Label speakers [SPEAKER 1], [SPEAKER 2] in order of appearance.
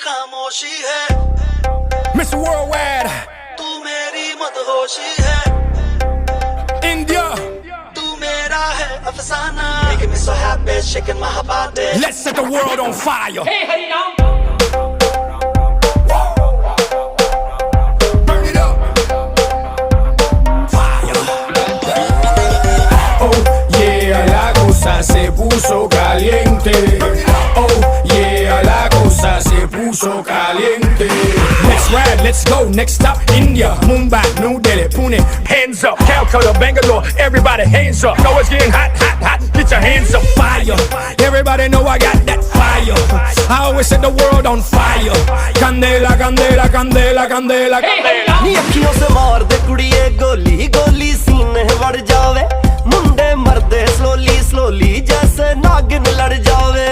[SPEAKER 1] खामोशी है
[SPEAKER 2] Mr. Worldwide,
[SPEAKER 1] तू मेरी मदहोशी है
[SPEAKER 2] India.
[SPEAKER 1] तू मेरा है अफसाना Making me so happy shaking my body
[SPEAKER 2] Let's set the world on fire.
[SPEAKER 3] Hey, hey, now.
[SPEAKER 2] Burn it up. Fire. Oh yeah, la cosa se puso caliente. Oh yeah, la cosa se puso caliente. Let's ride, let's go. Next stop, India, Mumbai, New Delhi, Pune. Hands up, Calcutta, Bangalore. Everybody, hands up. Know it's getting hot, hot, hot. Get your hands up, fire. Everybody know I got that fire. I always set the world on fire. Candela, candela, candela, candela, candela.
[SPEAKER 1] नी अखियों से मार दे कुड़िए गोली गोली सीने बढ़ जावे मुंडे मरदे slowly slowly जैसे नागिन लड़ जावे